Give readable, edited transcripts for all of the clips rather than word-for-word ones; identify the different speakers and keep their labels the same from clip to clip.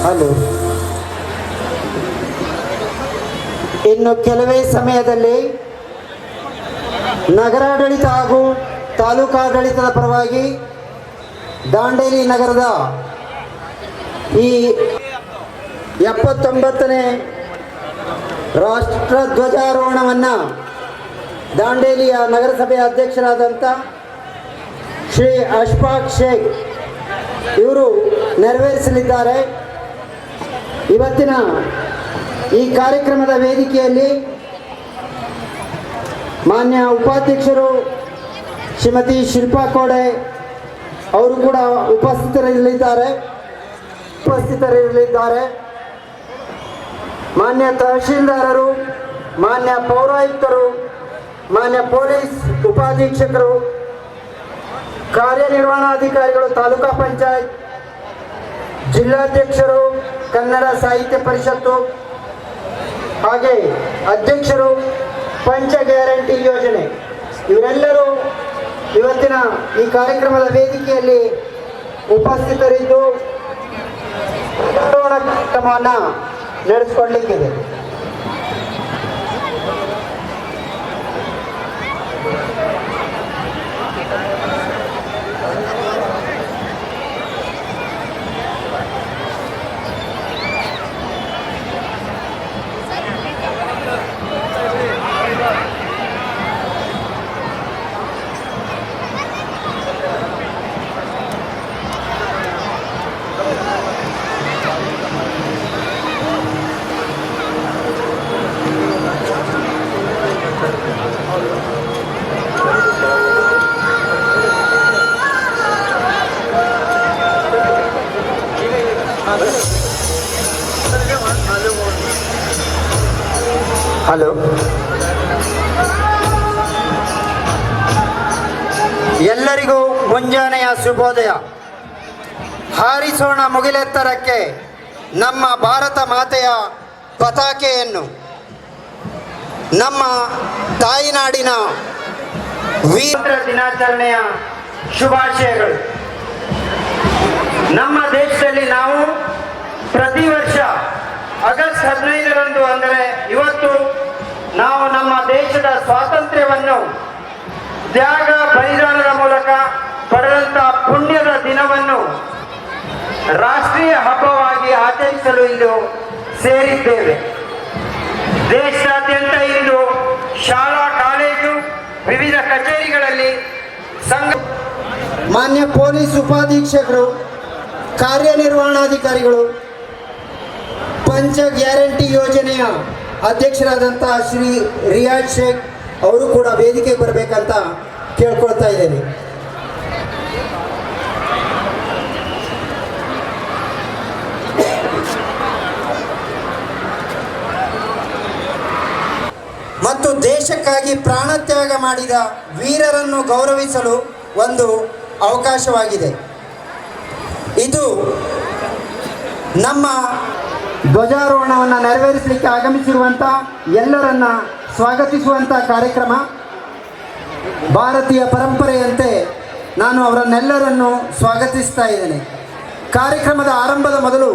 Speaker 1: Hello. ಇನ್ನು ಕೆಲವೇ ಸಮಯದಲ್ಲಿ ನಗರಾಡಳಿತ ಹಾಗೂ ತಾಲೂಕಾಡಳಿತದ ಪರವಾಗಿ ದಾಂಡೇಲಿ ನಗರದ ಈ 79ನೇ ರಾಷ್ಟ್ರ ಧ್ವಜಾರೋಹಣವನ್ನು ದಾಂಡೇಲಿಯ ನಗರಸಭೆಯ ಅಧ್ಯಕ್ಷರಾದಂಥ ಶ್ರೀ ಅಶ್ಫಾಕ್ ಶೇಖ್ ಇವರು ನೆರವೇರಿಸಲಿದ್ದಾರೆ. ಇವತ್ತಿನ ಈ ಕಾರ್ಯಕ್ರಮದ ವೇದಿಕೆಯಲ್ಲಿ ಮಾನ್ಯ ಉಪಾಧ್ಯಕ್ಷರು ಶ್ರೀಮತಿ ಶಿಲ್ಪಾ ಕೋಡೆ ಅವರು ಕೂಡ ಉಪಸ್ಥಿತರಿರಲಿದ್ದಾರೆ. ಮಾನ್ಯ ತಹಶೀಲ್ದಾರರು, ಮಾನ್ಯ ಪೌರಾಯುಕ್ತರು, ಮಾನ್ಯ ಪೊಲೀಸ್ ಉಪಾಧೀಕ್ಷಕರು, ಕಾರ್ಯನಿರ್ವಹಣಾಧಿಕಾರಿಗಳು, ತಾಲೂಕಾ ಪಂಚಾಯತ್ ಜಿಲ್ಲಾಧ್ಯಕ್ಷರು, ಕನ್ನಡ ಸಾಹಿತ್ಯ ಪರಿಷತ್ತು, ಹಾಗೆ ಅಧ್ಯಕ್ಷರು, ಪಂಚ ಗ್ಯಾರಂಟಿ ಯೋಜನೆ ಇವರೆಲ್ಲರೂ ಇವತ್ತಿನ ಈ ಕಾರ್ಯಕ್ರಮದ ವೇದಿಕೆಯಲ್ಲಿ ಉಪಸ್ಥಿತರಿದ್ದು ಕಾರ್ಯಕ್ರಮವನ್ನು ನಡೆಸಿಕೊಡ್ಲಿಕ್ಕಿದೆ. ಹಲೋ. ಎಲ್ಲರಿಗೂ ಮುಂಜಾನೆಯ ಶುಭೋದಯ. ಹಾರಿಸೋಣ ಮುಗಿಲೆತ್ತರಕ್ಕೆ ನಮ್ಮ ಭಾರತ ಮಾತೆಯ ಪತಾಕೆಯನ್ನು. ನಮ್ಮ ತಾಯಿನಾಡಿನ ವೀರ ದಿನಾಚರಣೆಯ ಶುಭಾಶಯಗಳು. ನಮ್ಮ ದೇಶದಲ್ಲಿ ನಾವು ಪ್ರತಿ ವರ್ಷ ಆಗಸ್ಟ್ 15ರಂದು ಅಂದರೆ ಇವತ್ತು ನಾವು ನಮ್ಮ ದೇಶದ ಸ್ವಾತಂತ್ರ್ಯವನ್ನು ತ್ಯಾಗ ಬಲಿದಾನದ ಮೂಲಕ ಪಡೆದಂಥ ಪುಣ್ಯದ ದಿನವನ್ನು ರಾಷ್ಟ್ರೀಯ ಹಬ್ಬವಾಗಿ ಆಚರಿಸಲು ಇಂದು ಸೇರಿದ್ದೇವೆ. ದೇಶಾದ್ಯಂತ ಇಂದು ಶಾಲಾ ಕಾಲೇಜು ವಿವಿಧ ಕಚೇರಿಗಳಲ್ಲಿ ಮಾನ್ಯ ಪೊಲೀಸ್ ಉಪಾಧೀಕ್ಷಕರು, ಕಾರ್ಯನಿರ್ವಹಣಾಧಿಕಾರಿಗಳು, ಪಂಚ ಗ್ಯಾರಂಟಿ ಯೋಜನೆಯ ಅಧ್ಯಕ್ಷರಾದಂತಹ ಶ್ರೀ ರಿಯಾಜ್ ಶೇಖ್ ಅವರು ಕೂಡ ವೇದಿಕೆಗೆ ಬರಬೇಕಂತ ಕೇಳ್ಕೊಳ್ತಾ ಇದ್ದೇನೆ. ಮತ್ತು ದೇಶಕ್ಕಾಗಿ ಪ್ರಾಣತ್ಯಾಗ ಮಾಡಿದ ವೀರರನ್ನು ಗೌರವಿಸಲು ಒಂದು ಅವಕಾಶವಾಗಿದೆ. ಇದು ನಮ್ಮ ಧ್ವಜಾರೋಹಣವನ್ನು ನೆರವೇರಿಸಲಿಕ್ಕೆ ಆಗಮಿಸಿರುವಂಥ ಎಲ್ಲರನ್ನ ಸ್ವಾಗತಿಸುವಂಥ ಕಾರ್ಯಕ್ರಮ. ಭಾರತೀಯ ಪರಂಪರೆಯಂತೆ ನಾನು ಅವರನ್ನೆಲ್ಲರನ್ನು ಸ್ವಾಗತಿಸ್ತಾ ಇದ್ದೇನೆ. ಕಾರ್ಯಕ್ರಮದ ಆರಂಭದ ಮೊದಲು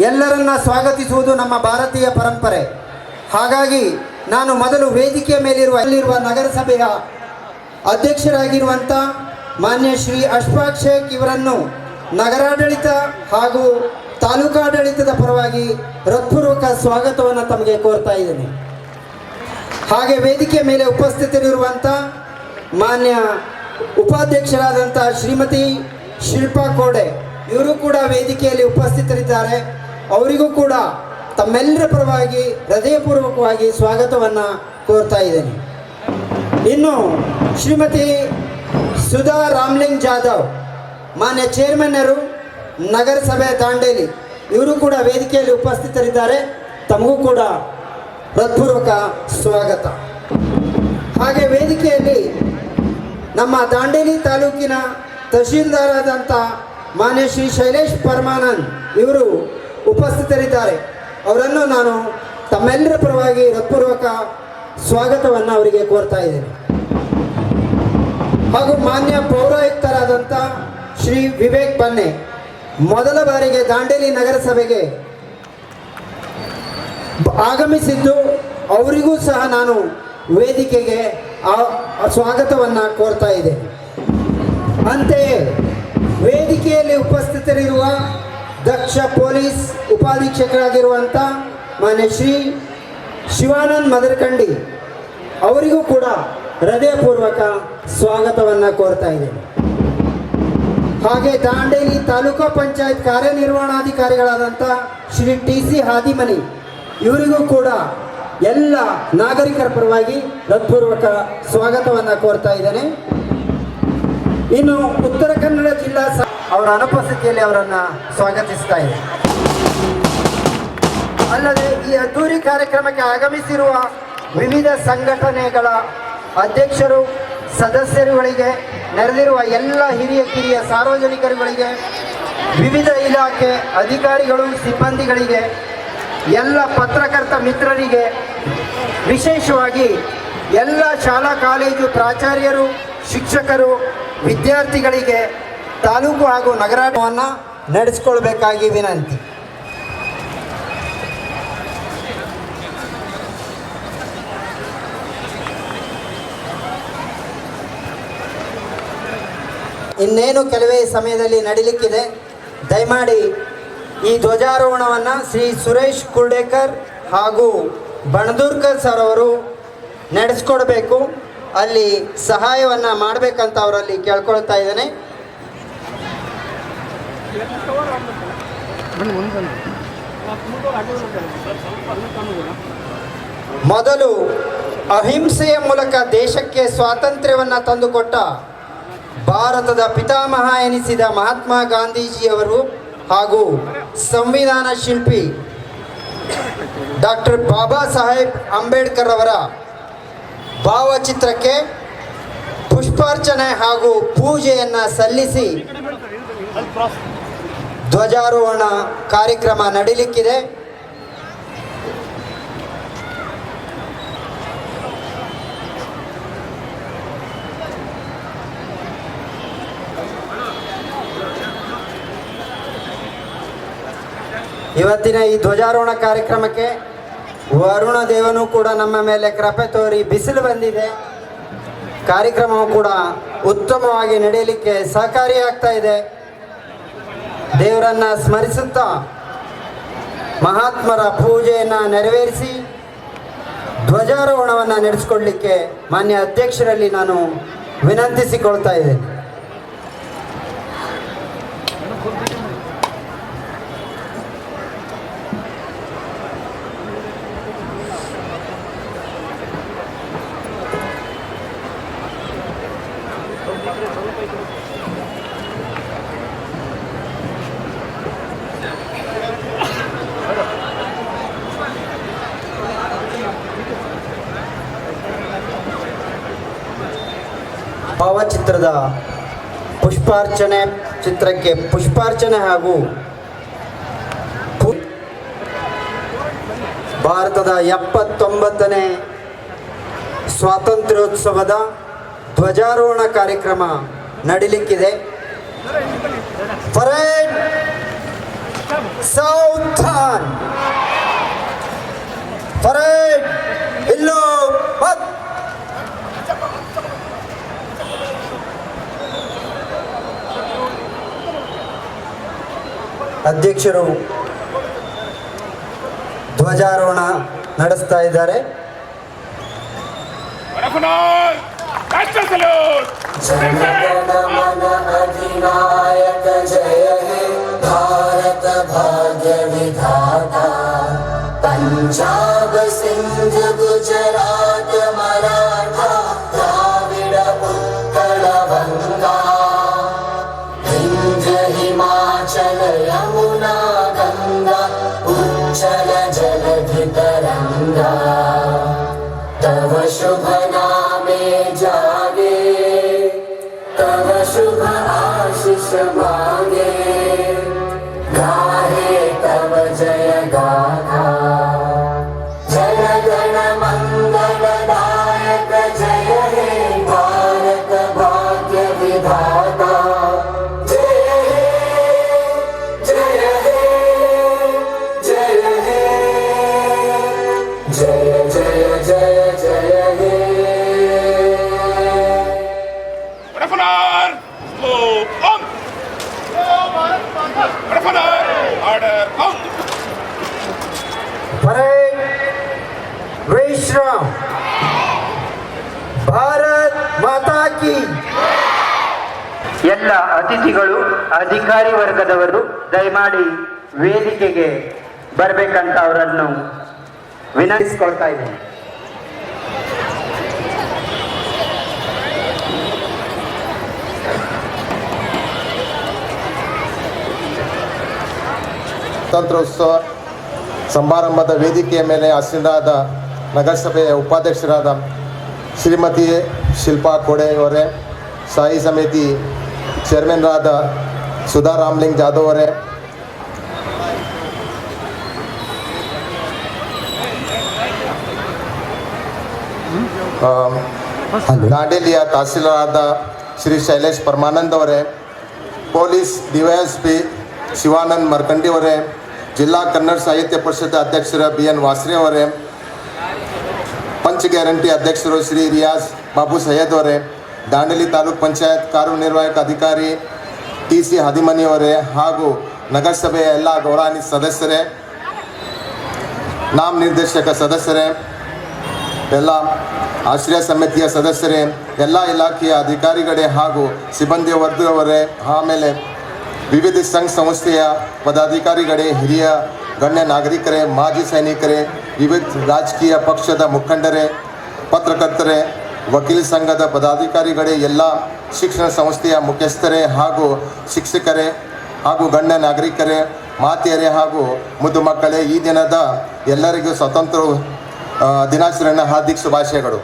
Speaker 1: ಎಲ್ಲರನ್ನ ಸ್ವಾಗತಿಸುವುದು ನಮ್ಮ ಭಾರತೀಯ ಪರಂಪರೆ. ಹಾಗಾಗಿ ನಾನು ಮೊದಲು ವೇದಿಕೆಯ ಮೇಲಿರುವ ನಗರಸಭೆಯ ಅಧ್ಯಕ್ಷರಾಗಿರುವಂಥ ಮಾನ್ಯ ಶ್ರೀ ಅಶ್ಫಾಕ್ ಶೇಖ್ ಇವರನ್ನು ನಗರಾಡಳಿತ ಹಾಗೂ ತಾಲೂಕಾಡಳಿತದ ಪರವಾಗಿ ಹೃತ್ಪೂರ್ವಕ ಸ್ವಾಗತವನ್ನು ತಮಗೆ ಕೋರ್ತಾ ಇದ್ದೇನೆ. ಹಾಗೆ ವೇದಿಕೆಯ ಮೇಲೆ ಉಪಸ್ಥಿತರಿರುವಂಥ ಮಾನ್ಯ ಉಪಾಧ್ಯಕ್ಷರಾದಂಥ ಶ್ರೀಮತಿ ಶಿಲ್ಪಾ ಕೋಡೆ ಇವರು ಕೂಡ ವೇದಿಕೆಯಲ್ಲಿ ಉಪಸ್ಥಿತರಿದ್ದಾರೆ. ಅವರಿಗೂ ಕೂಡ ತಮ್ಮೆಲ್ಲರ ಪರವಾಗಿ ಹೃದಯಪೂರ್ವಕವಾಗಿ ಸ್ವಾಗತವನ್ನು ಕೋರ್ತಾ ಇದ್ದೇನೆ. ಇನ್ನು ಶ್ರೀಮತಿ ಸುಧಾ ರಾಮ್ಲಿಂಗ್ ಜಾಧವ್ ಮಾನ್ಯ ಚೇರ್ಮನ್ನರು, ನಗರಸಭೆ ದಾಂಡೇಲಿ ಇವರು ಕೂಡ ವೇದಿಕೆಯಲ್ಲಿ ಉಪಸ್ಥಿತರಿದ್ದಾರೆ. ತಮಗೂ ಕೂಡ ಹೃತ್ಪೂರ್ವಕ ಸ್ವಾಗತ. ಹಾಗೆ ವೇದಿಕೆಯಲ್ಲಿ ನಮ್ಮ ದಾಂಡೇಲಿ ತಾಲೂಕಿನ ತಹಶೀಲ್ದಾರಾದಂಥ ಮಾನ್ಯ ಶ್ರೀ ಶೈಲೇಶ್ ಪರಮಾನಂದ್ ಇವರು ಉಪಸ್ಥಿತರಿದ್ದಾರೆ. ಅವರನ್ನು ನಾನು ತಮ್ಮೆಲ್ಲರ ಪರವಾಗಿ ಹೃತ್ಪೂರ್ವಕ ಸ್ವಾಗತವನ್ನು ಅವರಿಗೆ ಕೋರ್ತಾ ಇದ್ದೇನೆ. ಹಾಗೂ ಮಾನ್ಯ ಪೌರಾಯುಕ್ತರಾದಂಥ ಶ್ರೀ ವಿವೇಕ್ ಬನ್ನೆ ಮೊದಲ ಬಾರಿಗೆ ದಾಂಡೇಲಿ ನಗರಸಭೆಗೆ ಆಗಮಿಸಿದ್ದು ಅವರಿಗೂ ಸಹ ನಾನು ವೇದಿಕೆಗೆ ಸ್ವಾಗತವನ್ನು ಕೋರ್ತಾ ಇದೆ. ಅಂತೆಯೇ ವೇದಿಕೆಯಲ್ಲಿ ಉಪಸ್ಥಿತರಿರುವ ದಕ್ಷ ಪೊಲೀಸ್ ಉಪಾಧೀಕ್ಷಕರಾಗಿರುವಂಥ ಮಾನ್ಯ ಶ್ರೀ ಶಿವಾನಂದ್ ಮದರಕಂಡಿ ಅವರಿಗೂ ಕೂಡ ಹೃದಯಪೂರ್ವಕ ಸ್ವಾಗತವನ್ನು ಕೋರ್ತಾ ಇದ್ದೇನೆ. ಹಾಗೆ ದಾಂಡೇಲಿ ತಾಲೂಕಾ ಪಂಚಾಯತ್ ಕಾರ್ಯನಿರ್ವಹಣಾಧಿಕಾರಿಗಳಾದಂಥ ಶ್ರೀ ಟಿ.ಸಿ. ಹಾದಿಮನಿ ಇವರಿಗೂ ಕೂಡ ಎಲ್ಲ ನಾಗರಿಕರ ಪರವಾಗಿ ಹೃತ್ಪೂರ್ವಕ ಸ್ವಾಗತವನ್ನು ಕೋರ್ತಾ ಇದ್ದೇನೆ. ಇನ್ನು ಉತ್ತರ ಕನ್ನಡ ಜಿಲ್ಲಾ ಅವರ ಅನುಪಸ್ಥಿತಿಯಲ್ಲಿ ಅವರನ್ನು ಸ್ವಾಗತಿಸ್ತಾ ಇದೆ. ಅಲ್ಲದೆ ಈ ಅದ್ದೂರಿ ಕಾರ್ಯಕ್ರಮಕ್ಕೆ ಆಗಮಿಸಿರುವ ವಿವಿಧ ಸಂಘಟನೆಗಳ ಅಧ್ಯಕ್ಷರು, ಸದಸ್ಯರುಗಳಿಗೆ, ನೆರೆದಿರುವ ಎಲ್ಲ ಹಿರಿಯ ಕಿರಿಯ ಸಾರ್ವಜನಿಕರುಗಳಿಗೆ, ವಿವಿಧ ಇಲಾಖೆ ಅಧಿಕಾರಿಗಳು, ಸಿಬ್ಬಂದಿಗಳಿಗೆ, ಎಲ್ಲ ಪತ್ರಕರ್ತ ಮಿತ್ರರಿಗೆ, ವಿಶೇಷವಾಗಿ ಎಲ್ಲ ಶಾಲಾ ಕಾಲೇಜು ಪ್ರಾಚಾರ್ಯರು, ಶಿಕ್ಷಕರು, ವಿದ್ಯಾರ್ಥಿಗಳಿಗೆ ತಾಲೂಕು ಹಾಗೂ ನಗರಾಟವನ್ನು ನಡೆಸಿಕೊಳ್ಬೇಕಾಗಿ ವಿನಂತಿ. ಇನ್ನೇನು ಕೆಲವೇ ಸಮಯದಲ್ಲಿ ನಡೀಲಿಕ್ಕಿದೆ. ದಯಮಾಡಿ ಈ ಧ್ವಜಾರೋಹಣವನ್ನು ಶ್ರೀ ಸುರೇಶ್ ಕುರ್ಡೇಕರ್ ಹಾಗೂ ಬಣದೂರ್ಕರ್ ಸರ್ ಅವರು ನಡೆಸ್ಕೊಡ್ಬೇಕು. ಅಲ್ಲಿ ಸಹಾಯವನ್ನು ಮಾಡಬೇಕಂತ ಅವರಲ್ಲಿ ಕೇಳ್ಕೊಳ್ತಾ ಇದ್ದೇನೆ. ಮೊದಲು ಅಹಿಂಸೆಯ ಮೂಲಕ ದೇಶಕ್ಕೆ ಸ್ವಾತಂತ್ರ್ಯವನ್ನು ತಂದುಕೊಟ್ಟ ಭಾರತದ ಪಿತಾಮಹ ಎನಿಸಿದ ಮಹಾತ್ಮ ಗಾಂಧೀಜಿಯವರು ಹಾಗೂ ಸಂವಿಧಾನ ಶಿಲ್ಪಿ ಡಾಕ್ಟರ್ ಬಾಬಾ ಸಾಹೇಬ್ ಅಂಬೇಡ್ಕರ್ ಅವರ ಭಾವಚಿತ್ರಕ್ಕೆ ಪುಷ್ಪಾರ್ಚನೆ ಹಾಗೂ ಪೂಜೆಯನ್ನು ಸಲ್ಲಿಸಿ ಧ್ವಜಾರೋಹಣ ಕಾರ್ಯಕ್ರಮ ನಡೀಲಿಕ್ಕಿದೆ. ಇವತ್ತಿನ ಈ ಧ್ವಜಾರೋಹಣ ಕಾರ್ಯಕ್ರಮಕ್ಕೆ ವರುಣ ದೇವನು ಕೂಡ ನಮ್ಮ ಮೇಲೆ ಕೃಪೆ ತೋರಿ ಬಿಸಿಲು ಬಂದಿದೆ. ಕಾರ್ಯಕ್ರಮವು ಕೂಡ ಉತ್ತಮವಾಗಿ ನಡೆಯಲಿಕ್ಕೆ ಸಹಕಾರಿಯಾಗ್ತಾ ಇದೆ. ದೇವರನ್ನು ಸ್ಮರಿಸುತ್ತಾ ಮಹಾತ್ಮರ ಪೂಜೆಯನ್ನು ನೆರವೇರಿಸಿ ಧ್ವಜಾರೋಹಣವನ್ನು ನಡೆಸಿಕೊಡ್ಲಿಕ್ಕೆ ಮಾನ್ಯ ಅಧ್ಯಕ್ಷರಲ್ಲಿ ನಾನು ವಿನಂತಿಸಿಕೊಳ್ತಾ ಇದ್ದೇನೆ. ಭಾವಚಿತ್ರದ ಪುಷ್ಪಾರ್ಚನೆ ಚಿತ್ರಕ್ಕೆ ಪುಷ್ಪಾರ್ಚನೆ ಹಾಗೂ ಭಾರತದ 79ನೇ ಸ್ವಾತಂತ್ರ್ಯೋತ್ಸವದ ಧ್ವಜಾರೋಹಣ ಕಾರ್ಯಕ್ರಮ ನಡೀಲಿಕ್ಕಿದೆ. ಪರೇಡ್ ಸೌಥಾನ್, ಪರೇಡ್ ಇಲ್ಲೋ ಅಧ್ಯಕ್ಷರು ಧ್ವಜಾರೋಹಣ ನಡೆಸ್ತಾ ಇದ್ದಾರೆ.
Speaker 2: अधिनायक जय हे भारत भाग्य विधाता, पंजाब सिंध गुजरात मराठा द्राविड उत्कल गंगा, विंध्य हिमाचल यमुना गंगा उच्चल जलधि तरंगा, तव शुभ नामे जागे, तव शुभ आशीष मांगे, गाहे तव जय गाथा, जन गण मंगल दायक जय हे भारत भाग्य विधाता, जय हे
Speaker 1: ಎಲ್ಲ ಅತಿಥಿಗಳು ಅಧಿಕಾರಿ ವರ್ಗದವರು ದಯಮಾಡಿ ವೇದಿಕೆಗೆ ಬರಬೇಕಂತ ಅವರನ್ನು ವಿನಂತಿಸಿಕೊಳ್ತಾ ಇದ್ದೇನೆ.
Speaker 3: ಸ್ವಾತಂತ್ರ್ಯೋತ್ಸವ ಸಮಾರಂಭದ ವೇದಿಕೆಯ ಮೇಲೆ ಆಸೀನರಾದ ನಗರಸಭೆಯ ಉಪಾಧ್ಯಕ್ಷರಾದ ಶ್ರೀಮತಿ ಶಿಲ್ಪಾ ಕೋಡೆಯವರೇ, ಸ್ಥಾಯಿ ಸಮಿತಿ ಚೇರ್ಮನ್ರಾದ ಸುಧಾ ರಾಮ್ಲಿಂಗ್ ಜಾಧವ್ ಅವರೇ, ದಾಂಡೇಲಿಯ ತಹಸೀಲ್ದಾರಾದ ಶ್ರೀ ಶೈಲೇಶ್ ಪರಮಾನಂದ್ ಅವರೇ, ಪೊಲೀಸ್ ಡಿವೈಎಸ್ಪಿ ಶಿವಾನಂದ್ ಮರ್ಕಂಡಿ ಅವರೇ, ಜಿಲ್ಲಾ ಕನ್ನಡ ಸಾಹಿತ್ಯ ಪರಿಷತ್ ಅಧ್ಯಕ್ಷರ BN ವಾಸ್ರೆ ಅವರೇ, ಪಂಚ್ ಗ್ಯಾರಂಟಿ ಅಧ್ಯಕ್ಷರು ಶ್ರೀ ರಿಯಾಜ್ ಬಾಬು ಸೈಯದ್ ಅವರೇ, ದಾಂಡೇಲಿ ತಾಲೂಕ್ ಪಂಚಾಯತ್ ಕಾರ್ಯನಿರ್ವಾಹಕ ಅಧಿಕಾರಿ TC ಹದಿಮನಿ ಅವರೇ ಹಾಗೂ ನಗರಸಭೆಯ ಎಲ್ಲ ಗೌರವಾನ್ವಿತ ಸದಸ್ಯರೇ, ನಾಮ ನಿರ್ದೇಶಕ ಸದಸ್ಯರೇ, ಎಲ್ಲ ಆಶ್ರಯ ಸಮಿತಿಯ ಸದಸ್ಯರೇ, ಎಲ್ಲ ಇಲಾಖೆಯ ಅಧಿಕಾರಿಗಳೇ ಹಾಗೂ ಸಿಬ್ಬಂದಿ ವರ್ಗದವರೇ, ಆಮೇಲೆ ವಿವಿಧ ಸಂಘ ಸಂಸ್ಥೆಯ ಪದಾಧಿಕಾರಿಗಳೇ, ಹಿರಿಯ ಗಣ್ಯ ನಾಗರಿಕರೇ, ಮಾಜಿ ಸೈನಿಕರೇ, ವಿವಿಧ ರಾಜಕೀಯ ಪಕ್ಷದ ಮುಖಂಡರೇ, ಪತ್ರಕರ್ತರೇ, ವಕೀಲ ಸಂಘದ ಪದಾಧಿಕಾರಿಗಳೇ, ಎಲ್ಲ ಶಿಕ್ಷಣ ಸಂಸ್ಥೆಯ ಮುಖ್ಯಸ್ಥರೇ ಹಾಗೂ ಶಿಕ್ಷಕರೇ ಹಾಗೂ ಗಣ್ಯ ನಾಗರಿಕರೇ, ಮಾತೆಯರೇ ಹಾಗೂ ಮುದ್ದು ಮಕ್ಕಳೇ, ಈ ದಿನದ ಎಲ್ಲರಿಗೂ ಸ್ವಾತಂತ್ರ್ಯ ದಿನಾಚರಣೆ ಹಾರ್ದಿಕ ಶುಭಾಶಯಗಳು.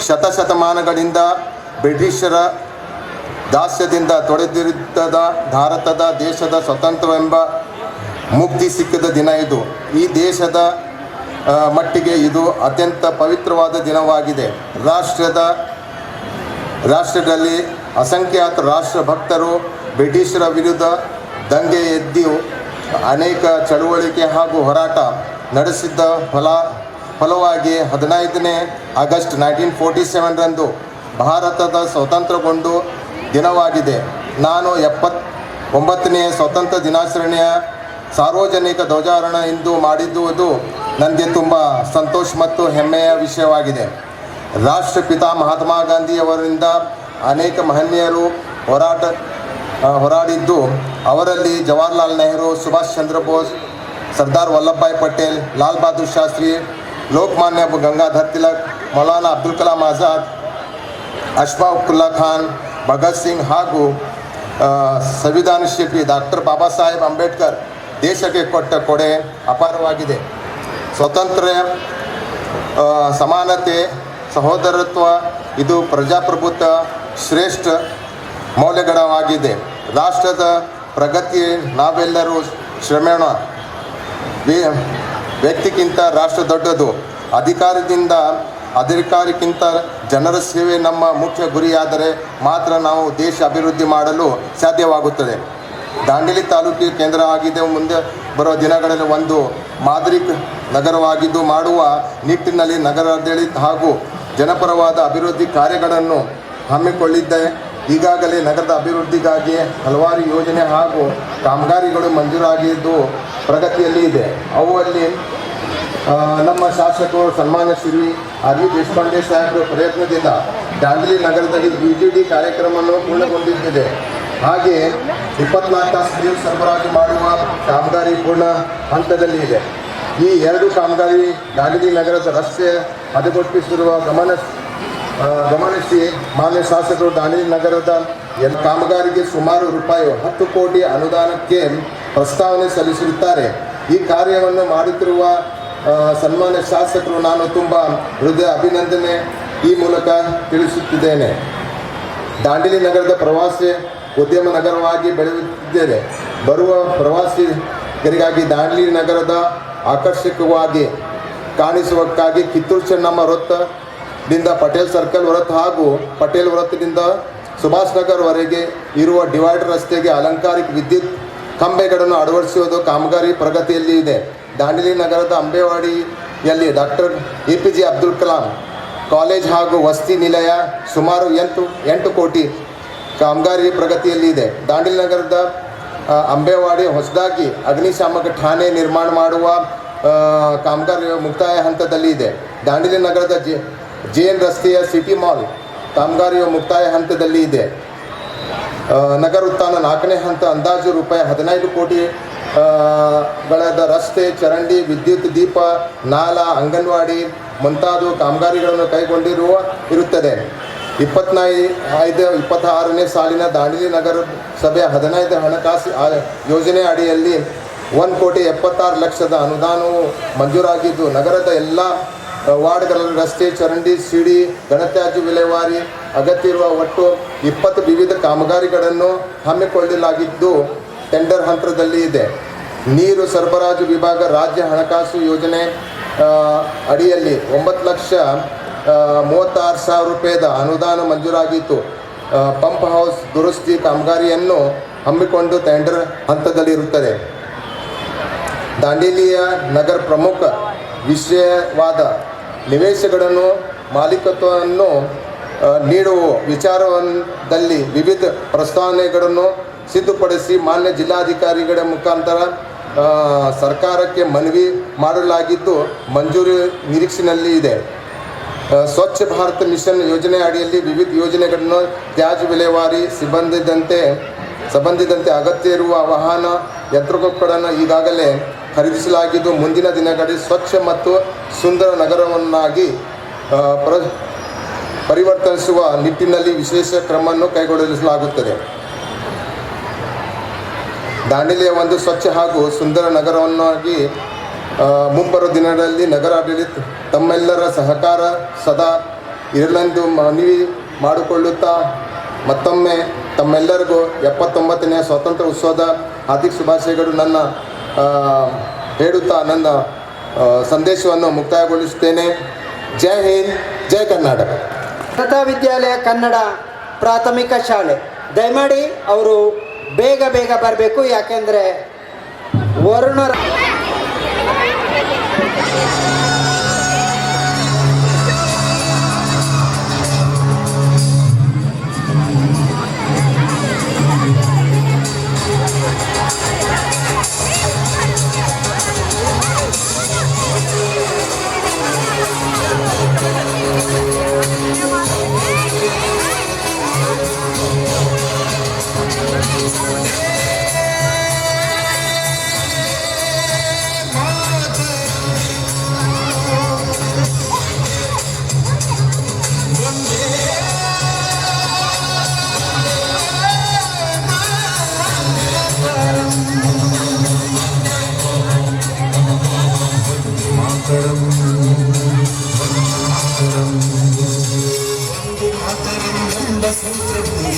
Speaker 3: ಶತಶತಮಾನಗಳಿಂದ ಬ್ರಿಟಿಷರ ದಾಸ್ಯದಿಂದ ತೊಡೆದಿರುತ್ತದ ಭಾರತದ ದೇಶದ ಸ್ವಾತಂತ್ರ್ಯವೆಂಬ ಮುಕ್ತಿ ಸಿಕ್ಕಿದ ದಿನ ಇದು. ಈ ದೇಶದ ಮಟ್ಟಿಗೆ ಇದು ಅತ್ಯಂತ ಪವಿತ್ರವಾದ ದಿನವಾಗಿದೆ. ರಾಷ್ಟ್ರದಲ್ಲಿ ಅಸಂಖ್ಯಾತ ರಾಷ್ಟ್ರಭಕ್ತರು ಬ್ರಿಟಿಷರ ವಿರುದ್ಧ ದಂಗೆ ಎದ್ದು ಅನೇಕ ಚಳುವಳಿಕೆ ಹಾಗೂ ಹೋರಾಟ ನಡೆಸಿದ್ದ ಫಲವಾಗಿ 15ನೇ ಆಗಸ್ಟ್ 1947ರಂದು ಭಾರತದ ಸ್ವತಂತ್ರಗೊಂಡು ದಿನವಾಗಿದೆ. ನಾನು 79ನೇ ಸ್ವಾತಂತ್ರ್ಯ ದಿನಾಚರಣೆಯ ಸಾರ್ವಜನಿಕ ಧ್ವಜಾರೋಹಣ ಇಂದು ಮಾಡಿದ್ದು ನನಗೆ ತುಂಬ ಸಂತೋಷ ಮತ್ತು ಹೆಮ್ಮೆಯ ವಿಷಯವಾಗಿದೆ. ರಾಷ್ಟ್ರಪಿತ ಮಹಾತ್ಮ ಗಾಂಧಿಯವರಿಂದ ಅನೇಕ ಮಹನೀಯರು ಹೋರಾಡಿದ್ದು, ಅವರಲ್ಲಿ ಜವಾಹರ್ಲಾಲ್ ನೆಹರು, ಸುಭಾಷ್ ಚಂದ್ರ ಬೋಸ್, ಸರ್ದಾರ್ ವಲ್ಲಭಭಾಯ್ ಪಟೇಲ್, ಲಾಲ್ ಬಹದ್ದೂರ್ ಶಾಸ್ತ್ರಿ, ಲೋಕಮಾನ್ಯ ಗಂಗಾಧರ್ ತಿಲಕ್, ಮೌಲಾನಾ ಅಬ್ದುಲ್ ಕಲಾಂ ಆಜಾದ್, ಅಶ್ಫಾಕ್ ಉಲ್ಲಾ ಖಾನ್, ಭಗತ್ ಸಿಂಗ್ ಹಾಗೂ ಸಂವಿಧಾನ ಶಿಲ್ಪಿ ಡಾಕ್ಟರ್ ಬಾಬಾ ಸಾಹೇಬ್ ಅಂಬೇಡ್ಕರ್ ದೇಶಕ್ಕೆ ಕೊಟ್ಟ ಕೊಡೆ ಅಪಾರವಾಗಿದೆ. ಸ್ವಾತಂತ್ರ್ಯ, ಸಮಾನತೆ, ಸಹೋದರತ್ವ ಇದು ಪ್ರಜಾಪ್ರಭುತ್ವ ಶ್ರೇಷ್ಠ ಮೌಲ್ಯಗಳಾಗಿದೆ. ರಾಷ್ಟ್ರದ ಪ್ರಗತಿ ನಾವೆಲ್ಲರೂ ಶ್ರಮೇಣ. ವ್ಯಕ್ತಿಗಿಂತ ರಾಷ್ಟ್ರ ದೊಡ್ಡದು. ಅಧಿಕಾರಕ್ಕಿಂತ ಜನರ ಸೇವೆ ನಮ್ಮ ಮುಖ್ಯ ಗುರಿಯಾದರೆ ಮಾತ್ರ ನಾವು ದೇಶ ಅಭಿವೃದ್ಧಿ ಮಾಡಲು ಸಾಧ್ಯವಾಗುತ್ತದೆ. ದಾಂಡೇಲಿ ತಾಲೂಕಿಗೆ ಕೇಂದ್ರ ಆಗಿದೆ. ಮುಂದೆ ಬರುವ ದಿನಗಳಲ್ಲಿ ಒಂದು ಮಾದರಿ ನಗರವಾಗಿದ್ದು ಮಾಡುವ ನಿಟ್ಟಿನಲ್ಲಿ ನಗರಾಡಳಿತ ಹಾಗೂ ಜನಪರವಾದ ಅಭಿವೃದ್ಧಿ ಕಾರ್ಯಗಳನ್ನು ಹಮ್ಮಿಕೊಳ್ಳಿದ್ದೆ. ಈಗಾಗಲೇ ನಗರದ ಅಭಿವೃದ್ಧಿಗಾಗಿ ಹಲವಾರು ಯೋಜನೆ ಹಾಗೂ ಕಾಮಗಾರಿಗಳು ಮಂಜೂರಾಗಿದ್ದು ಪ್ರಗತಿಯಲ್ಲಿ ಇದೆ. ಅವುಗಳಲ್ಲಿ ನಮ್ಮ ಶಾಸಕರು ಸನ್ಮಾನ್ಯ ಶ್ರೀ RV ದೇಶಪಾಂಡೆ ಸಾಹೇಬರ ಪ್ರಯತ್ನದಿಂದ ದಾಂಡೇಲಿ ನಗರದಲ್ಲಿ UGD ಕಾರ್ಯಕ್ರಮವನ್ನು ಪೂರ್ಣಗೊಂಡಿದೆ. ಹಾಗೆ 24 ತಾಸು ನೀರು ಸರಬರಾಜು ಮಾಡುವ ಕಾಮಗಾರಿ ಪೂರ್ಣ ಹಂತದಲ್ಲಿ ಇದೆ. ಈ ಎರಡು ಕಾಮಗಾರಿ ದಾಂಡೇಲಿ ನಗರದ ರಸ್ತೆ ಹದಗೊಳಿಸಿರುವ ಗಮನಿಸಿ ಮಾನ್ಯ ಶಾಸಕರು ದಾಂಡೇಲಿ ನಗರದ ಕಾಮಗಾರಿಗೆ ಸುಮಾರು ರೂಪಾಯಿ 10 ಕೋಟಿ ಅನುದಾನಕ್ಕೆ ಪ್ರಸ್ತಾವನೆ ಸಲ್ಲಿಸಿರುತ್ತಾರೆ. ಈ ಕಾರ್ಯವನ್ನು ಮಾಡುತ್ತಿರುವ ಸನ್ಮಾನ್ಯ ಶಾಸಕರು ನಾನು ತುಂಬ ಹೃದಯ ಅಭಿನಂದನೆ ಈ ಮೂಲಕ ತಿಳಿಸುತ್ತಿದ್ದೇನೆ. ದಾಂಡೇಲಿ ನಗರದ ಪ್ರವಾಸಿ ಉದ್ಯಮ ನಗರವಾಗಿ ಬೆಳೆಯುತ್ತಿದ್ದೇನೆ. ಬರುವ ಪ್ರವಾಸಿಗರಿಗಾಗಿ ದಾಂಡೇಲಿ ನಗರದ ಆಕರ್ಷಕವಾಗಿ ಕಾಣಿಸುವಕ್ಕಾಗಿ ಕಿತ್ತೂರು ಚೆನ್ನಮ್ಮ ವೃತ್ತದಿಂದ ಪಟೇಲ್ ಸರ್ಕಲ್ ವೃತ್ತ ಹಾಗೂ ಪಟೇಲ್ ವೃತ್ತದಿಂದ ಸುಭಾಷ್ ನಗರ್ವರೆಗೆ ಇರುವ ಡಿವೈಡರ್ ರಸ್ತೆಗೆ ಅಲಂಕಾರಿಕ ವಿದ್ಯುತ್ ಕಂಬೆಗಳನ್ನು ಅಳವಡಿಸುವುದು ಕಾಮಗಾರಿ ಪ್ರಗತಿಯಲ್ಲಿ ಇದೆ. ದಾಂಡೇಲಿ ನಗರದ ಅಂಬೇವಾಡಿಯಲ್ಲಿ doctor APJ Abdul Kalam college ಹಾಗೂ ವಸತಿ ನಿಲಯ ಸುಮಾರು 8 ಕೋಟಿ ಕಾಮಗಾರಿ ಪ್ರಗತಿಯಲ್ಲಿ ಇದೆ. ದಾಂಡೇಲಿ ನಗರದ ಅಂಬೇವಾಡಿ ಹೊಸದಾಗಿ ಅಗ್ನಿಶಾಮಕ ಠಾಣೆ ನಿರ್ಮಾಣ ಮಾಡುವ ಕಾಮಗಾರಿ ಮುಕ್ತಾಯ ಹಂತದಲ್ಲಿ ಇದೆ. ದಾಂಡೇಲಿ ನಗರದ JN ರಸ್ತೆಯ ಸಿಟಿ ಮಾಲ್ ಕಾಮಗಾರಿಯು ಮುಕ್ತಾಯ ಹಂತದಲ್ಲಿ ಇದೆ. ನಗರ ಉತ್ಥಾನ 4ನೇ ಹಂತ ಅಂದಾಜು ರೂಪಾಯಿ 15 ಕೋಟಿ ಗಳದ ರಸ್ತೆ, ಚರಂಡಿ, ವಿದ್ಯುತ್ ದೀಪ, ನಾಲ, ಅಂಗನವಾಡಿ ಮುಂತಾದ ಕಾಮಗಾರಿಗಳನ್ನು ಕೈಗೊಂಡಿರುವ ಇರುತ್ತದೆ. 25-26ನೇ ಸಾಲಿನ ದಾಂಡೇಲಿ ನಗರಸಭೆ 15 ಹಣಕಾಸು ಯೋಜನೆ ಅಡಿಯಲ್ಲಿ 1,76,00,000 ಅನುದಾನವು ಮಂಜೂರಾಗಿದ್ದು, ನಗರದ ಎಲ್ಲ ವಾರ್ಡ್ಗಳಲ್ಲಿ ರಸ್ತೆ, ಚರಂಡಿ, ಸಿಡಿ, ಘನತ್ಯಾಜ್ಯ ವಿಲೇವಾರಿ ಅಗತ್ಯ ಇರುವ ಒಟ್ಟು 20 ವಿವಿಧ ಕಾಮಗಾರಿಗಳನ್ನು ಹಮ್ಮಿಕೊಳ್ಳಲಾಗಿದ್ದು ಟೆಂಡರ್ ಹಂತದಲ್ಲಿ ಇದೆ. ನೀರು ಸರಬರಾಜು ವಿಭಾಗ ರಾಜ್ಯ ಹಣಕಾಸು ಯೋಜನೆ ಅಡಿಯಲ್ಲಿ 9,36,000 ರೂಪಾಯಿದ ಅನುದಾನ ಮಂಜೂರಾಗಿತ್ತು. ಪಂಪ್ ಹೌಸ್ ದುರಸ್ತಿ ಕಾಮಗಾರಿಯನ್ನು ಹಮ್ಮಿಕೊಂಡು ಟೆಂಡರ್ ಹಂತದಲ್ಲಿರುತ್ತದೆ. ದಾಂಡೇಲಿಯ ನಗರ ಪ್ರಮುಖ ವಿಷಯವಾದ ನಿವೇಶಗಳನ್ನು ಮಾಲೀಕತ್ವವನ್ನು ನೀಡುವ ವಿಚಾರದಲ್ಲಿ ವಿವಿಧ ಪ್ರಸ್ತಾವನೆಗಳನ್ನು ಸಿದ್ಧಪಡಿಸಿ ಮಾನ್ಯ ಜಿಲ್ಲಾಧಿಕಾರಿಗಳ ಮುಖಾಂತರ ಸರ್ಕಾರಕ್ಕೆ ಮನವಿ ಮಾಡಲಾಗಿದ್ದು ಮಂಜೂರಿ ನಿರೀಕ್ಷೆಯಲ್ಲಿ ಇದೆ. ಸ್ವಚ್ಛ ಭಾರತ ಮಿಷನ್ ಯೋಜನೆ ಅಡಿಯಲ್ಲಿ ವಿವಿಧ ಯೋಜನೆಗಳನ್ನು ತ್ಯಾಜ್ಯ ವಿಲೇವಾರಿ ಸಂಬಂಧಿಸಿದಂತೆ ಅಗತ್ಯ ಇರುವ ವಾಹನ ಯಂತ್ರೋಪಕರಣಗಳನ್ನು ಈಗಾಗಲೇ ಖರೀದಿಸಲಾಗಿದ್ದು ಮುಂದಿನ ದಿನಗಳಲ್ಲಿ ಸ್ವಚ್ಛ ಮತ್ತು ಸುಂದರ ನಗರವನ್ನಾಗಿ ಪರಿವರ್ತಿಸುವ ನಿಟ್ಟಿನಲ್ಲಿ ವಿಶೇಷ ಕ್ರಮವನ್ನು ಕೈಗೊಳ್ಳಲಾಗುತ್ತದೆ. ದಾಂಡೇಲಿಯ ಒಂದು ಸ್ವಚ್ಛ ಹಾಗೂ ಸುಂದರ ನಗರವನ್ನಾಗಿ ಮುಂಬರುವ ದಿನಗಳಲ್ಲಿ ನಗರಾಡಳಿತ ತಮ್ಮೆಲ್ಲರ ಸಹಕಾರ ಸದಾ ಇರಲೆಂದು ಮನವಿ ಮಾಡಿಕೊಳ್ಳುತ್ತಾ ಮತ್ತೊಮ್ಮೆ ತಮ್ಮೆಲ್ಲರಿಗೂ 79ನೇ ಸ್ವಾತಂತ್ರ್ಯ ಉತ್ಸವದ ಹಾರ್ದಿಕ ಶುಭಾಶಯಗಳು ಹೇಳುತ್ತಾ ನನ್ನ ಸಂದೇಶವನ್ನು ಮುಕ್ತಾಯಗೊಳಿಸುತ್ತೇನೆ. ಜೈ ಹಿಂದ್, ಜೈ ಕರ್ನಾಟಕ.
Speaker 1: ಜನತಾ ವಿದ್ಯಾಲಯ ಕನ್ನಡ ಪ್ರಾಥಮಿಕ ಶಾಲೆ, ದಯಮಾಡಿ ಅವರು ಬೇಗ ಬರಬೇಕು, ಯಾಕೆಂದರೆ ವರುಣ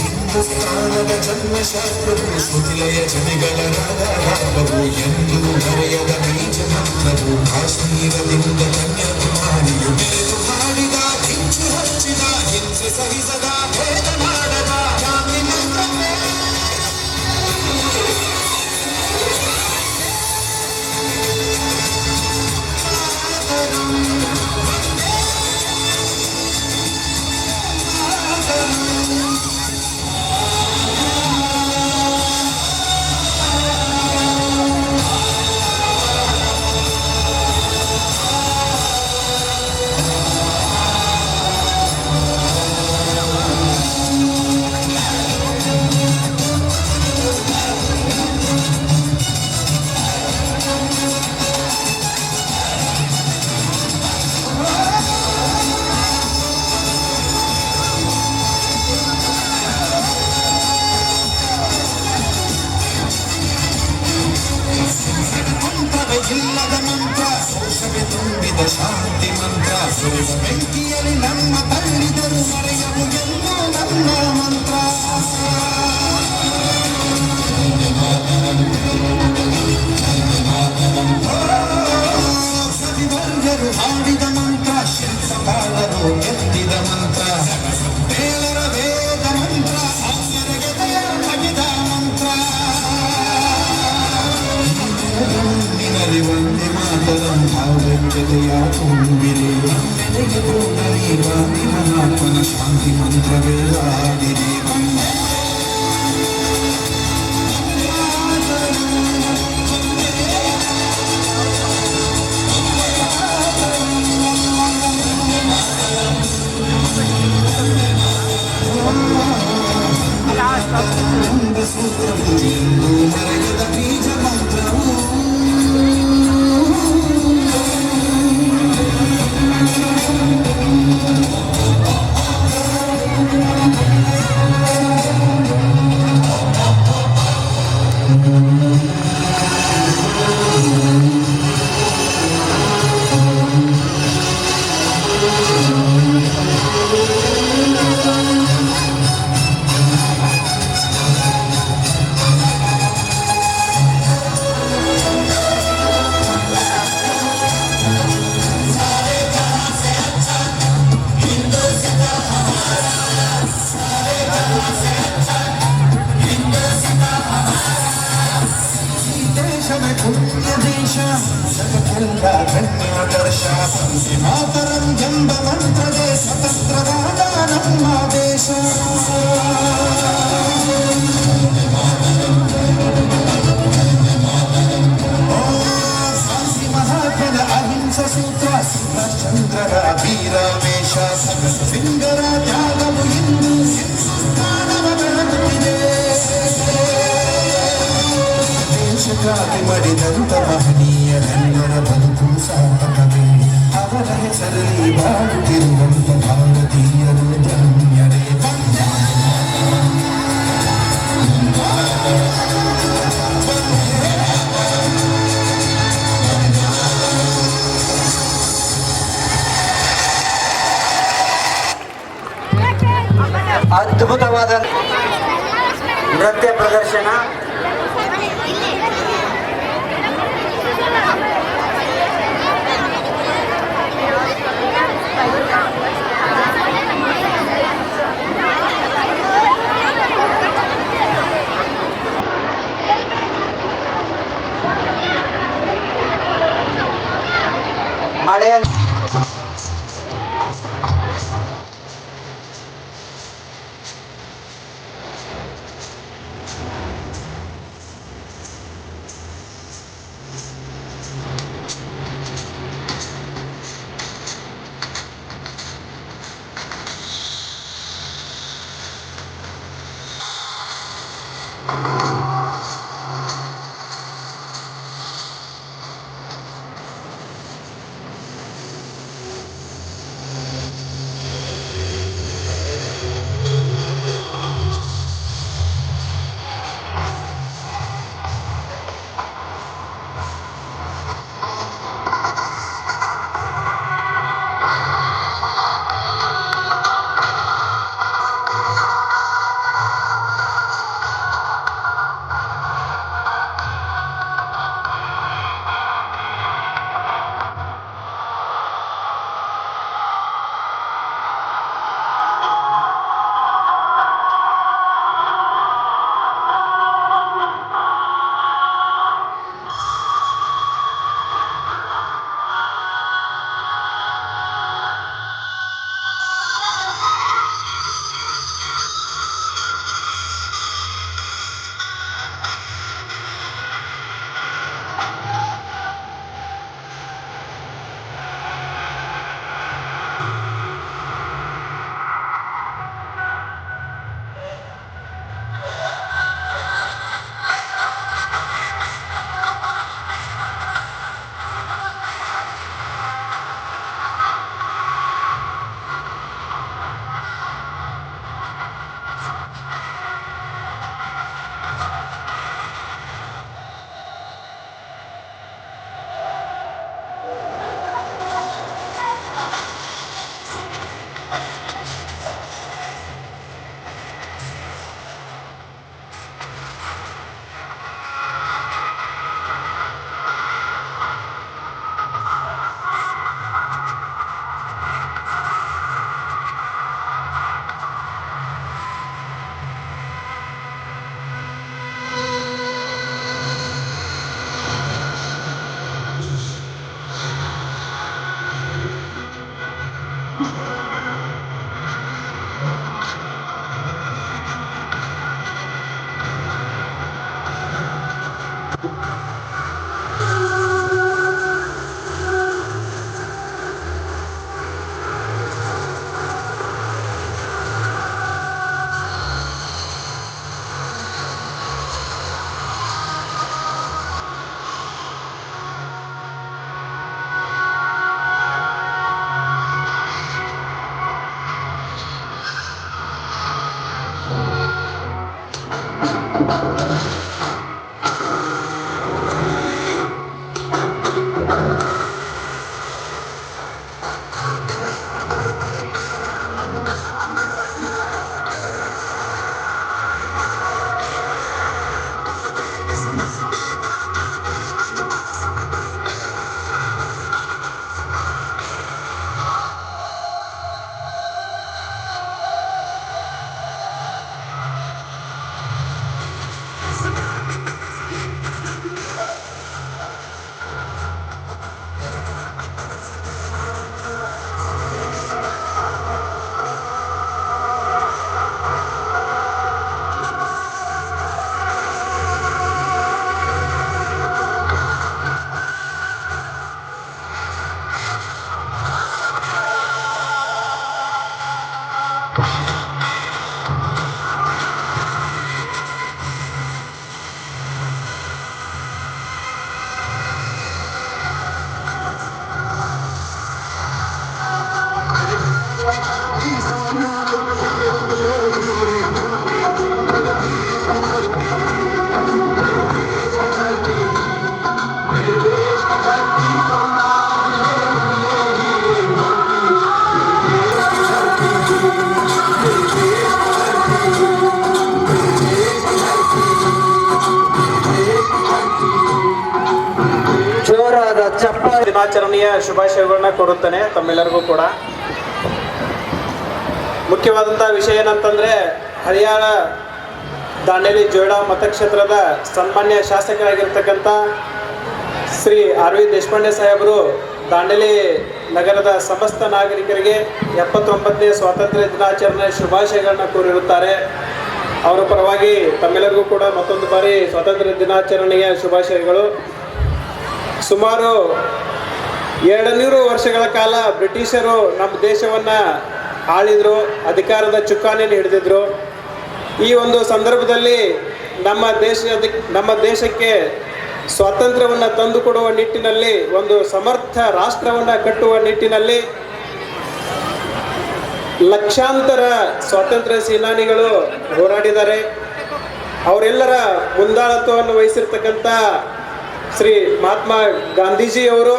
Speaker 4: ಹಿಂದೂಸ್ತಾನದ ಜನ್ಮಶಾಸ್ತ್ರವು ಶ್ರುತಿಲಯ ಜನಿಗಳ ರಾಗವು ಎಂದು ಮರೆಯದ ಬೀಜ ಮಂತ್ರವು ಕಾಶ್ಮೀರದಿಂದ ಕನ್ಯಾಕುಮಾರಿಯು ಬೆಳೆದು ಹಾಡಿದ ಕಿಂಚು ಹಚ್ಚಿದ ಹಿಂಸೆ ಸಹಿಸದ ಭೇದ ಮಾಡದ ಗಾಂಧಿ ಮಂತ್ರವೇ ಇಲ್ಲದ ಮಂತ್ರ ಸೌಷವೇ ತುಂಬಿದ ಶಾಂತಿ ಮಂತ್ರ ಸುರಿವ ಬೆಂಕಿಯಲ್ಲಿ ನಮ್ಮ ತಳ್ಳಿದರು ಮರೆಯವು ಎಲ್ಲೋ ನಮ್ಮ ಮಂತ್ರ ಸವಿವರ್ಯರು ಹಾಡಿದ ಮಂತ್ರ ಶಿಲ್ಪಕಾರರು ಎತ್ತಿದ ಮಂತ್ರ ಬೇಲರ ವೇದ ಮಂತ್ರ ಸಾಮ್ಯರಿಗೆ ದಯ ತಗಿದ ಮಂತ್ರ ವಂದೇ ಮಾತರಂ ಭಾವವ್ಯಕ್ತತೆಯ ತುಂಬಿರಿ ನಮ್ಮೆಡೆಗೆ ಹೋಗಲಿ ಗಾಂಧಿ ಮಹಾತ್ಮನ ಶಾಂತಿ ಮಂತ್ರವೇ ಆಡಿರಿ.
Speaker 5: Last
Speaker 4: ದೇಶವೇ ಪುಣ್ಯ ದೇಶ ಜಗಕ್ಕೆಲ್ಲ ಧನ್ಯಾದರ್ಶ ವಂದೇ ಮಾತರಂ ಎಂಬ ಮಂತ್ರದೇ ಸ್ವತಂತ್ರವಾದ ನಮ್ಮ ದೇಶ. ಶಾಂತಿ ಮಹಾತ್ಮನ ಅಹಿಂಸಾ ಸೂತ್ರ ಸುಭಾಷ್ ಚಂದ್ರರ ವೀರಾವೇಶ ಭಗತ್ ಸಿಂಗರ ತ್ಯಾಗವು ಇಂದು ಹಿಂದೂಸ್ತಾನವ ಬೆಳಗುತ್ತಿದೆ. ದೇಶಕ್ಕಾಗಿ ಮಡಿದಂತ ಮಹನೀಯರೆಲ್ಲರ ಬದುಕು ಸಾರ್ಥಕವೇ. ಅವರ ಹೆಸರಲ್ಲಿ ಬಾಳುತ್ತಿರುವಂತ ಭಾರತೀಯರು ಧನ್ಯರೇ.
Speaker 1: ಅದ್ಭುತವಾದ ನೃತ್ಯ ಪ್ರದರ್ಶನ. ಹಳೆಯ
Speaker 5: ದಿನಾಚರಣೆಯ ಶುಭಾಶಯಗಳನ್ನ ಕೋರುತ್ತೇನೆ ತಮ್ಮೆಲ್ಲರಿಗೂ ಕೂಡ. ಮುಖ್ಯವಾದಂಥ ವಿಷಯ ಏನಂತಂದರೆ, ಹರಿಯಾಣ ದಾಂಡೇಲಿ ಜೋಯಿಡಾ ಮತಕ್ಷೇತ್ರದ ಸನ್ಮಾನ್ಯ ಶಾಸಕರಾಗಿರ್ತಕ್ಕಂಥ ಶ್ರೀ ಆರ್ ವಿ ದೇಶಪಾಂಡೆ ಸಾಹೇಬರು ದಾಂಡೇಲಿ ನಗರದ ಸಮಸ್ತ ನಾಗರಿಕರಿಗೆ 79ನೇ ಸ್ವಾತಂತ್ರ್ಯ ದಿನಾಚರಣೆ ಶುಭಾಶಯಗಳನ್ನ ಕೋರಿರುತ್ತಾರೆ. ಅವರ ಪರವಾಗಿ ತಮ್ಮೆಲ್ಲರಿಗೂ ಕೂಡ ಮತ್ತೊಂದು ಬಾರಿ ಸ್ವಾತಂತ್ರ್ಯ ದಿನಾಚರಣೆಯ ಶುಭಾಶಯಗಳು. ಸುಮಾರು 200 ವರ್ಷಗಳ ಕಾಲ ಬ್ರಿಟಿಷರು ನಮ್ಮ ದೇಶವನ್ನು ಆಳಿದರು, ಅಧಿಕಾರದ ಚುಕ್ಕಾಣಿಯನ್ನು ಹಿಡಿದಿದ್ರು. ಈ ಒಂದು ಸಂದರ್ಭದಲ್ಲಿ ನಮ್ಮ ದೇಶಕ್ಕೆ ಸ್ವಾತಂತ್ರ್ಯವನ್ನು ತಂದುಕೊಡುವ ನಿಟ್ಟಿನಲ್ಲಿ, ಒಂದು ಸಮರ್ಥ ರಾಷ್ಟ್ರವನ್ನು ಕಟ್ಟುವ ನಿಟ್ಟಿನಲ್ಲಿ ಲಕ್ಷಾಂತರ ಸ್ವಾತಂತ್ರ್ಯ ಸೇನಾನಿಗಳು ಹೋರಾಡಿದ್ದಾರೆ. ಅವರೆಲ್ಲರ ಮುಂದಾಳತ್ವವನ್ನು ವಹಿಸಿರ್ತಕ್ಕಂಥ ಶ್ರೀ ಮಹಾತ್ಮ ಗಾಂಧೀಜಿಯವರು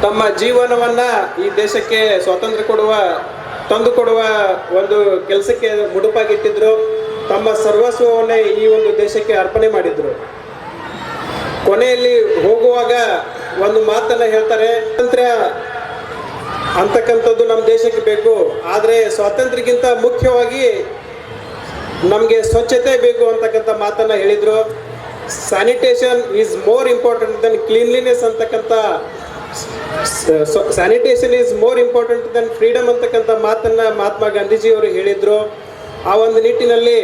Speaker 5: ತಮ್ಮ ಜೀವನವನ್ನು ಈ ದೇಶಕ್ಕೆ ಸ್ವಾತಂತ್ರ್ಯ ತಂದುಕೊಡುವ ಒಂದು ಕೆಲಸಕ್ಕೆ ಮುಡುಪಾಗಿಟ್ಟಿದ್ರು. ತಮ್ಮ ಸರ್ವಸ್ವವನ್ನೇ ಈ ಒಂದು ದೇಶಕ್ಕೆ ಅರ್ಪಣೆ ಮಾಡಿದರು. ಕೊನೆಯಲ್ಲಿ ಹೋಗುವಾಗ ಒಂದು ಮಾತನ್ನು ಹೇಳ್ತಾರೆ, ಸ್ವಾತಂತ್ರ್ಯ ಅಂತಕ್ಕಂಥದ್ದು ನಮ್ಮ ದೇಶಕ್ಕೆ ಬೇಕು, ಆದರೆ ಸ್ವಾತಂತ್ರ್ಯಕ್ಕಿಂತ ಮುಖ್ಯವಾಗಿ ನಮಗೆ ಸ್ವಚ್ಛತೆ ಬೇಕು ಅಂತಕ್ಕಂಥ ಮಾತನ್ನು ಹೇಳಿದರು. Sanitation is more important than cleanliness ಅಂತಕ್ಕಂಥ, sanitation is more important than freedom ಅಂತಕ್ಕಂಥ ಮಾತನ್ನು ಮಹಾತ್ಮ ಗಾಂಧೀಜಿಯವರು ಹೇಳಿದರು. ಆ ಒಂದು ನಿಟ್ಟಿನಲ್ಲಿ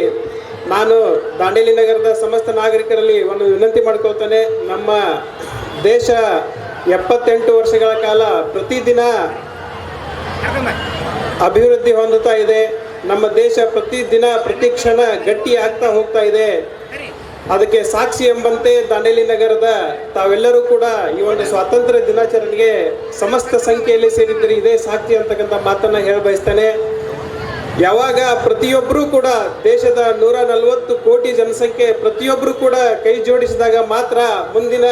Speaker 5: ನಾನು ದಾಂಡೇಲಿ ನಗರದ ಸಮಸ್ತ ನಾಗರಿಕರಲ್ಲಿ ಒಂದು ವಿನಂತಿ ಮಾಡ್ಕೊಳ್ತೇನೆ. ನಮ್ಮ ದೇಶ 78 ವರ್ಷಗಳ ಕಾಲ ಪ್ರತಿದಿನ ಅಭಿವೃದ್ಧಿ ಹೊಂದುತ್ತಾ ಇದೆ. ನಮ್ಮ ದೇಶ ಪ್ರತಿದಿನ ಪ್ರತಿ ಕ್ಷಣ ಗಟ್ಟಿ ಆಗ್ತಾ ಹೋಗ್ತಾ ಇದೆ. ಅದಕ್ಕೆ ಸಾಕ್ಷಿ ಎಂಬಂತೆ ದಾಂಡೇಲಿ ನಗರದ ತಾವೆಲ್ಲರೂ ಕೂಡ ಈ ಒಂದು ಸ್ವಾತಂತ್ರ್ಯ ದಿನಾಚರಣೆಗೆ ಸಮಸ್ತ ಸಂಖ್ಯೆಯಲ್ಲಿ ಸೇರಿದ್ದೀರಿ, ಇದೇ ಸಾಕ್ಷಿ ಅಂತಕ್ಕಂಥ ಮಾತನ್ನು ಹೇಳ ಬಯಸ್ತೇನೆ. ಯಾವಾಗ ಪ್ರತಿಯೊಬ್ಬರೂ ಕೂಡ ದೇಶದ 140 ಕೋಟಿ ಜನಸಂಖ್ಯೆ ಪ್ರತಿಯೊಬ್ಬರೂ ಕೂಡ ಕೈ ಜೋಡಿಸಿದಾಗ ಮಾತ್ರ ಮುಂದಿನ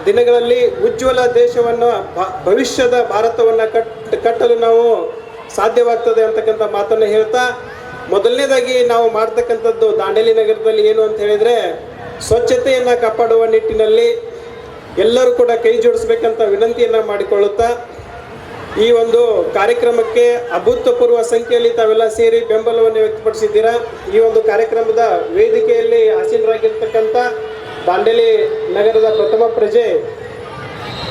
Speaker 5: ದಿನಗಳಲ್ಲಿ ಉಜ್ವಲ ದೇಶವನ್ನು, ಭವಿಷ್ಯದ ಭಾರತವನ್ನು ಕಟ್ಟಲು ನಾವು ಸಾಧ್ಯವಾಗ್ತದೆ ಅಂತಕ್ಕಂಥ ಮಾತನ್ನು ಹೇಳ್ತಾ, ಮೊದಲನೇದಾಗಿ ನಾವು ಮಾಡ್ತಕ್ಕಂಥದ್ದು ದಾಂಡೇಲಿ ನಗರದಲ್ಲಿ ಏನು ಅಂತ ಹೇಳಿದರೆ, ಸ್ವಚ್ಛತೆಯನ್ನು ಕಾಪಾಡುವ ನಿಟ್ಟಿನಲ್ಲಿ ಎಲ್ಲರೂ ಕೂಡ ಕೈ ಜೋಡಿಸ್ಬೇಕಂತ ವಿನಂತಿಯನ್ನು ಮಾಡಿಕೊಳ್ಳುತ್ತಾ, ಈ ಒಂದು ಕಾರ್ಯಕ್ರಮಕ್ಕೆ ಅಭೂತಪೂರ್ವ ಸಂಖ್ಯೆಯಲ್ಲಿ ತಾವೆಲ್ಲ ಸೇರಿ ಬೆಂಬಲವನ್ನು ವ್ಯಕ್ತಪಡಿಸಿದ್ದೀರಾ. ಈ ಒಂದು ಕಾರ್ಯಕ್ರಮದ ವೇದಿಕೆಯಲ್ಲಿ ಆಸೀನರಾಗಿರ್ತಕ್ಕಂಥ ದಾಂಡೇಲಿ ನಗರದ ಪ್ರಥಮ ಪ್ರಜೆ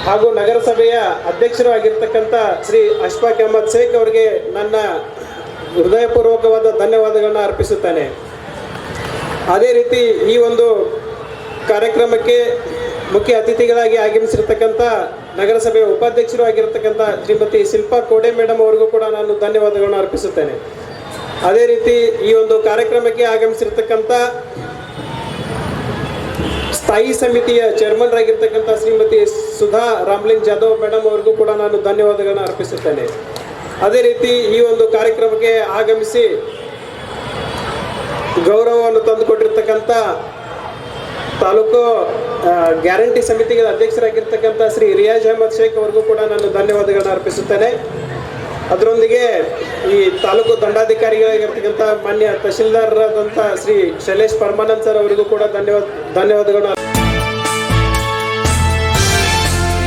Speaker 5: ಹಾಗೂ ನಗರಸಭೆಯ ಅಧ್ಯಕ್ಷರು ಆಗಿರ್ತಕ್ಕಂಥ ಶ್ರೀ ಅಶ್ಫಾಕ್ ಅಹಮದ್ ಶೇಖ್ ಅವರಿಗೆ ನನ್ನ ಹೃದಯಪೂರ್ವಕವಾದ ಧನ್ಯವಾದಗಳನ್ನ ಅರ್ಪಿಸುತ್ತೇನೆ. ಅದೇ ರೀತಿ ಈ ಒಂದು ಕಾರ್ಯಕ್ರಮಕ್ಕೆ ಮುಖ್ಯ ಅತಿಥಿಗಳಾಗಿ ಆಗಮಿಸಿರ್ತಕ್ಕಂಥ ನಗರಸಭೆಯ ಉಪಾಧ್ಯಕ್ಷರು ಆಗಿರ್ತಕ್ಕಂಥ ಶ್ರೀಮತಿ ಶಿಲ್ಪಾ ಕೋಡೆ ಮೇಡಮ್ ಅವರಿಗೂ ಕೂಡ ನಾನು ಧನ್ಯವಾದಗಳನ್ನು ಅರ್ಪಿಸುತ್ತೇನೆ. ಅದೇ ರೀತಿ ಈ ಒಂದು ಕಾರ್ಯಕ್ರಮಕ್ಕೆ ಆಗಮಿಸಿರ್ತಕ್ಕಂಥ ಸ್ಥಾಯಿ ಸಮಿತಿಯ ಚೇರ್ಮನ್ರಾಗಿರ್ತಕ್ಕಂಥ ಶ್ರೀಮತಿ ಸುಧಾ ರಾಮ್ಲಿಂಗ್ ಜಾಧವ್ ಮೇಡಮ್ ಅವರಿಗೂ ಕೂಡ ನಾನು ಧನ್ಯವಾದಗಳನ್ನು ಅರ್ಪಿಸುತ್ತೇನೆ. ಅದೇ ರೀತಿ ಈ ಒಂದು ಕಾರ್ಯಕ್ರಮಕ್ಕೆ ಆಗಮಿಸಿ ಗೌರವವನ್ನು ತಂದುಕೊಟ್ಟಿರ್ತಕ್ಕಂಥ ತಾಲೂಕು ಗ್ಯಾರಂಟಿ ಸಮಿತಿಗೆ ಅಧ್ಯಕ್ಷರಾಗಿರ್ತಕ್ಕಂಥ ಶ್ರೀ ರಿಯಾಜ್ ಅಹಮದ್ ಶೇಖ್ ಅವರಿಗೂ ಕೂಡ ನಾನು ಧನ್ಯವಾದಗಳನ್ನು ಅರ್ಪಿಸುತ್ತೇನೆ. ಅದರೊಂದಿಗೆ ಈ ತಾಲೂಕು ದಂಡಾಧಿಕಾರಿಗಳಾಗಿರ್ತಕ್ಕಂಥ ಮಾನ್ಯ ತಹಶೀಲ್ದಾರರಾದಂಥ ಶ್ರೀ ಶೈಲೇಶ್ ಪರಮಾನಂದ್ ಸರ್ ಅವರಿಗೂ ಕೂಡ ಧನ್ಯವಾದಗಳನ್ನು